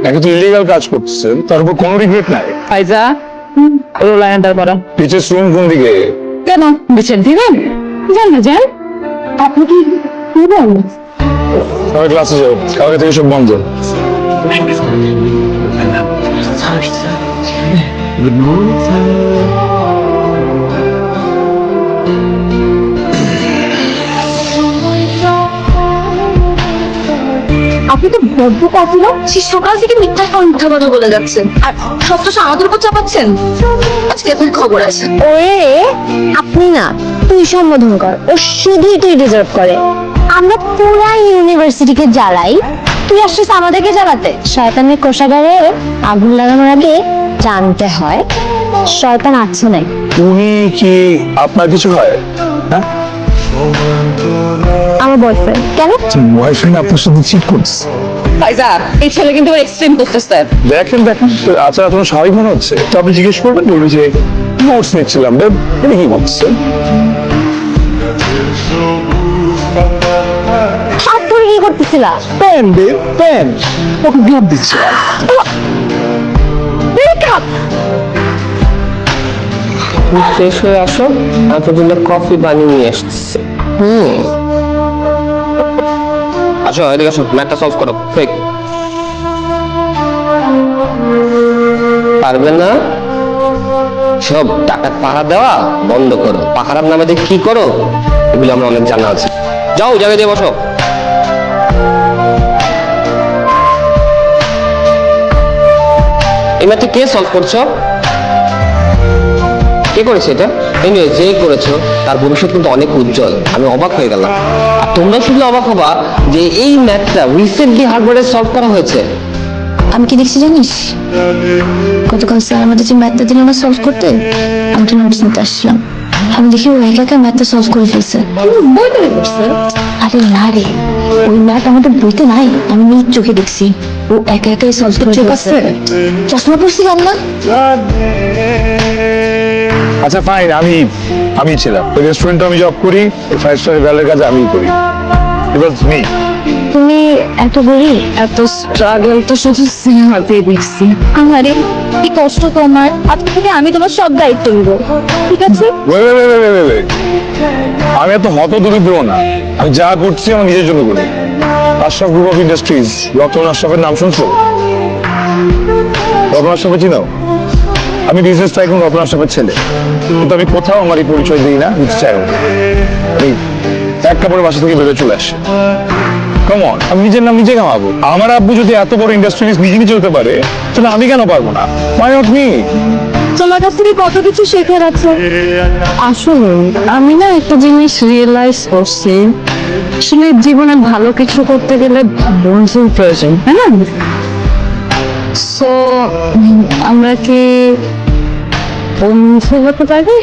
একে তো ইলিগাল কাজ করতেছেন, তার উপর কোনো রিগ্রেট নাই। ফাইজা রোল এন্টার করো। পিচের রুম কোন দিকে? কেন বিছেন দিবেন? যান না যান। আপনি কি দিবেন? সবাই ক্লাসে যাও, কালকে থেকে সব বন্ধ। আপনি তো বড্ড কাজিল, সে সকাল থেকে মিথ্যা কথা বলে যাচ্ছেন আর সব তো আমাদের উপর চাপাচ্ছেন। আজকে আপনার খবর আছে। ওরে আপনি না, তুই সম্বোধন কর, ও শুধুই তুই ডিজার্ভ করে। আমরা পুরা ইউনিভার্সিটিকে জ্বালাই, তুই আসছিস আমাদেরকে জ্বালাতে। শয়তানের কোষাগারে আগুন লাগানোর আগে জানতে হয় শয়তান আছে নাই। উনি কি আপনার কিছু হয়? হ্যাঁ, আমার বয়ফ্রেন্ড। কেন? বয়ফ্রেন্ড আপনার সাথে চিট করছে। ফাইজা এই ছেলে কিন্তু এক্সট্রিম করতেছে। দেখেন দেখেন, আচ্ছা আপনার স্বাভাবিক মনে হচ্ছে তো আপনি জিজ্ঞেস করবেন, বলবি যে নোটস নিচ্ছিলাম। এটা কি বলছেন? হাত ধরে কি করতেছিলা? পেন বে পেন, ওকে গ্লাভ দিচ্ছে। শেষ হয়ে আসো, এতদিনে কফি বানিয়ে নিয়ে আসতেছে। আসো এদিকে আসো, ম্যাথটা সলভ করো। ফেক পারবে না, সব টাকা পাহারা দেওয়া বন্ধ করো। পাহারার নামে দিয়ে কি করো এগুলো আমরা অনেক জানা আছে। যাও জায়গায় দিয়ে বসো। এই ম্যাথটা কে সলভ করছো? কে করেছে এটা? এনিওয়ে যে করেছো তার ভবিষ্যৎ কিন্তু অনেক উজ্জ্বল। আমি অবাক হয়ে গেলাম, আর তোমরা শুধু অবাক হবা যে এই ম্যাথটা রিসেন্টলি হার্ভার্ডে সলভ করা হয়েছে। আমি কি দেখছি জানিস, গতকাল স্যার আমাদের যে ম্যাথটা দিল না সলভ করতে, আমি তো নোটস নিতে আসছিলাম, আমি দেখি ও একা একা ম্যাথটা সলভ করে ফেলছে। বই তৈরি করছে? আরে না রে, ওই ম্যাথ আমাদের বইতে নাই, আমি নিজ চোখে দেখছি। ও একা একাই সলভ করে ফেলছে। চশমা পড়ছি আল্লাহ। আচ্ছা ফাইন, আমি ছিলাম ওই রেস্টুরেন্টে, আমি জব করি, 5 স্টার ভ্যালের কাজ আমি করি। ইট ওয়াজ মি। তুমি এত বলি, এত স্ট্রাগল তো শুধু সিনেমাতেই দেখছি। আমারে কি কষ্ট তোমার। আজকে থেকে আমি তোমার সব দায়িত্ব নিব, ঠিক আছে? আমি এত হত দরিদ্র না, আমি যা করছি আমার নিজের জন্য করি। Ashraf group of industries, Ratan আশরাফের নাম শুনছো? রতন আশরাফের চিনো? আমি বিজনেস টাইকুন রতন আশরাফের ছেলে, কিন্তু আমি কোথাও আমার এই পরিচয় দিই না, দিতে চাইও না। এই এক কাপড়ের বাসা থেকে বেরোয় চলে আসে। কমন, আমি নিজের নাম নিজে কামাবো। আমার আব্বু যদি এত বড় ইন্ডাস্ট্রিজ নিজে নিজে হতে পারে, তাহলে আমি কেন পারবো না? মাই নট মি? তোমার কাছ থেকে কত কিছু শেখার আছে। আসলে আমি না একটা জিনিস রিয়েলাইজ করছি, আসলে জীবনে ভালো কিছু করতে গেলে বন্ধুর প্রয়োজন, তাই না? সো আমরা কি বন্ধু হতে পারি?